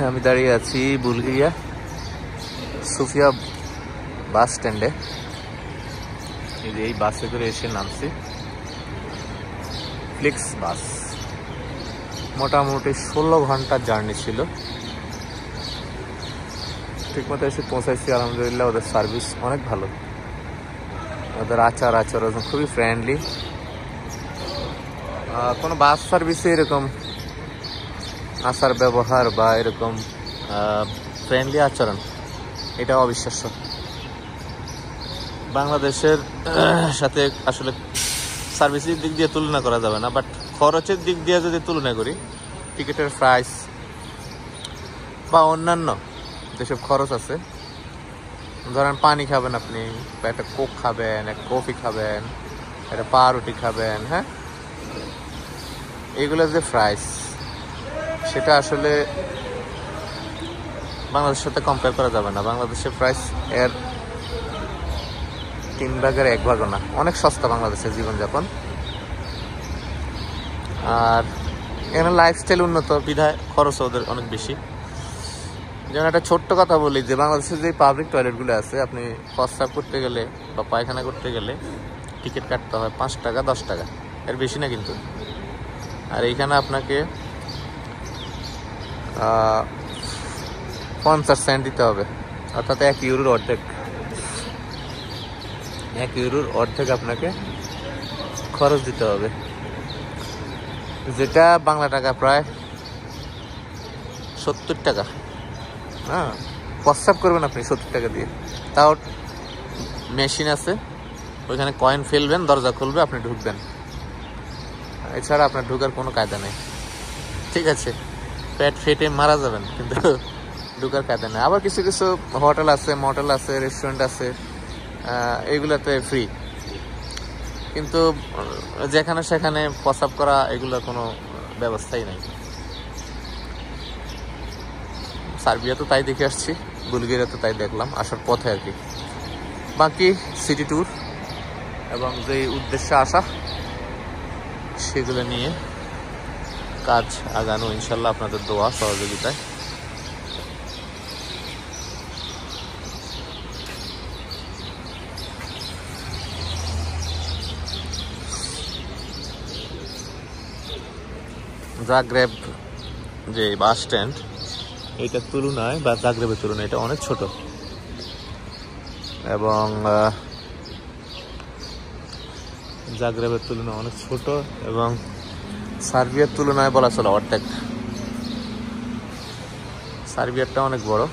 আমি দাঁড়িয়ে আছি বুলগেরিয়া সোফিয়া বাস স্ট্যান্ডে। এই বাসে করে এসে নামছি, ফ্লিক্স বাস। মোটামুটি 16 ঘন্টার জার্নি ছিল। ঠিকমতো এসে পৌঁছাইছি আলহামদুলিল্লাহ। ওদের সার্ভিস অনেক ভালো, ওদের আচরণ খুবই ফ্রেন্ডলি। কোনো বাস সার্ভিসে এরকম আচার ব্যবহার বা এরকম ফ্রেন্ডলি আচরণ, এটা অবিশ্বাস্য। বাংলাদেশের সাথে আসলে সার্ভিসের দিক দিয়ে তুলনা করা যাবে না, বাট খরচের দিক দিয়ে যদি তুলনা করি, টিকিটের প্রাইস বা অন্যান্য যেসব খরচ আছে, ধরেন পানি খাবেন আপনি, বা একটা কোক খাবেন, একটা কফি খাবেন, একটা পাউরুটি খাবেন, হ্যাঁ, এগুলোর যে প্রাইস, সেটা আসলে বাংলাদেশের সাথে কম্পেয়ার করা যাবে না। বাংলাদেশের প্রাইস এর 3 ভাগের 1 ভাগও না। অনেক সস্তা বাংলাদেশের জীবনযাপন। আর এখানে লাইফস্টাইল উন্নত, বিধায় খরচ ওদের অনেক বেশি। যেমন একটা ছোট্ট কথা বলি, যে বাংলাদেশের যে পাবলিক টয়লেটগুলো আছে, আপনি প্রস্রাব করতে গেলে বা পায়খানা করতে গেলে টিকিট কাটতে হয় 5 টাকা 10 টাকা, এর বেশি না কিন্তু। আর এইখানে আপনাকে 50 সেন্ট দিতে হবে, অর্থাৎ 1 ইউরোর অর্ধেক। 1 ইউরোর অর্ধেক আপনাকে খরচ দিতে হবে, যেটা বাংলা টাকা প্রায় 70 টাকা। হ্যাঁ, প্রস্রাব করবেন আপনি 70 টাকা দিয়ে। তাও মেশিন আছে, ওইখানে কয়েন ফেলবেন, দরজা খুলবে, আপনি ঢুকবেন। এছাড়া আপনার ঢুকার কোনো কায়দা নেই। ঠিক আছে, পেট ফেটে মারা যাবেন, কিন্তু ঢুকার কায়দা নেই। আবার কিছু কিছু হোটেল আছে, মটেল আছে, রেস্টুরেন্ট আছে, এগুলোতে ফ্রি। কিন্তু যেখানে সেখানে প্রস্রাব করা, এগুলোর কোনো ব্যবস্থাই নাই। সার্বিয়া তো তাই দেখে আসছি, বুলগেরিয়া তো তাই দেখলাম আসার পথে আর কি। বাকি সিটি ট্যুর এবং যে উদ্দেশ্যে আসা, সেগুলো নিয়ে কাজ আগানো ইনশাল্লাহ আপনাদের দোয়া সহযোগিতায়। জাগ্রেব যে বাস স্ট্যান্ড, এটার তুলনায় বা জাগ্রেবের তুলনায় এটা অনেক ছোট, এবং জাগ্রেবের তুলনায় অনেক ছোট, এবং সার্বিয়ার তুলনায় বলা চলে অর্ধেক। সার্বিয়ারটা অনেক বড়।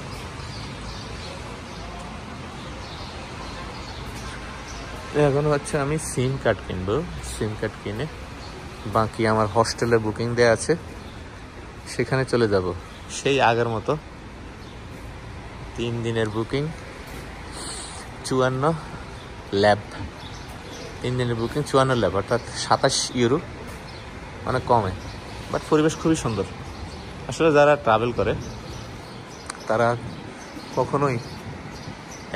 এখন হচ্ছে আমি সিম কার্ড কিনবো। সিম কার্ড কিনে বাকি আমার হস্টেলে বুকিং দেওয়া আছে, সেখানে চলে যাব। সেই আগের মতো 3 দিনের বুকিং, 54 ল্যাব। 3 দিনের বুকিং, 54 ল্যাব, অর্থাৎ 27 ইউরো, অনেক কমে। বাট পরিবেশ খুবই সুন্দর। আসলে যারা ট্রাভেল করে তারা কখনোই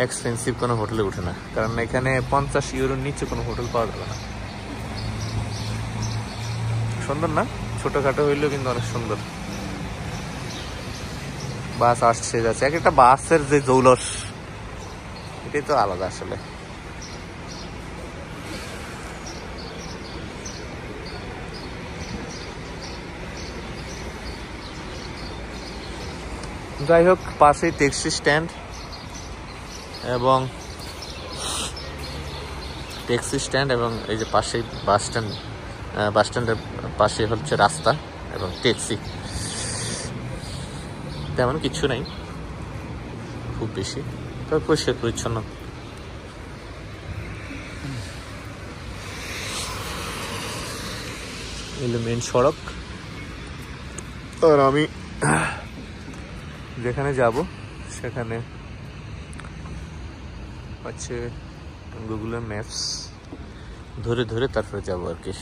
এক্সপেন্সিভ কোনো হোটেলে উঠে না, কারণ এখানে 50 ইউরোর নিচে কোনো হোটেল পাওয়া যাবে না। সুন্দর না? ছোটোখাটো হইলেও কিন্তু অনেক সুন্দর। বাস আসছে যাচ্ছে, এক একটা বাসের যে জৌলস, এটাই তো আলাদা আসলে। যাই হোক, পাশেই ট্যাক্সি স্ট্যান্ড, এবং এই যে পাশেই বাস স্ট্যান্ডের পাশে হচ্ছে রাস্তা এবং ট্যাক্সি। তেমন কিছু নেই খুব বেশি, তবে পরিষ্কার পরিচ্ছন্ন। এলো মেন সড়ক। আর আমি যেখানে যাব সেখানে হচ্ছে গুগলের ম্যাপস ধরে ধরে তারপরে যাব আর কি।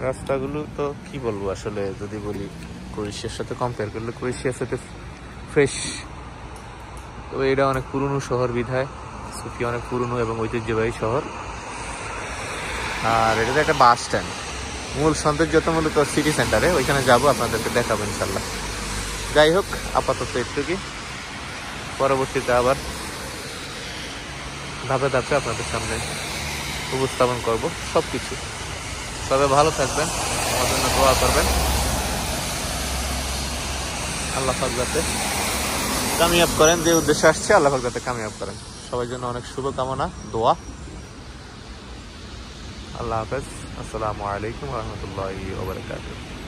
রাস্তাগুলো তো কি বলবো আসলে, যদি বলি ক্রোয়েশিয়ার সাথে কম্পেয়ার করলে ক্রোয়েশিয়ার সাথে ফ্রেশ। তবে এটা অনেক পুরনো শহর বিধায়, সোফিয়া অনেক পুরনো এবং ঐতিহ্যবাহী শহর। আর এটা একটা বাস স্ট্যান্ড। মূল সৌন্দর্য তো মূলত সিটি সেন্টারে, ওইখানে যাবো, আপনাদেরকে দেখাবো ইনশাল্লাহ। যাই হোক, আপাতত একটুকি, পরবর্তীতে আবার ধাপে ধাপে আপনাদের সামনে উপস্থাপন করব সব কিছু। সবাই ভালো থাকবেন, আমার জন্য দোয়া করবেন, আল্লাহ পাক যাতে কামিয়াব করেন। যে উদ্দেশ্যে আসছে আল্লাহ পাক যাতে কামিয়াব করেন। সবার জন্য অনেক শুভকামনা, দোয়া। আল্লাহ হাফেজ। আসসালামু আলাইকুম রহমতুল্লাহি ওয়া বারাকাতুহু।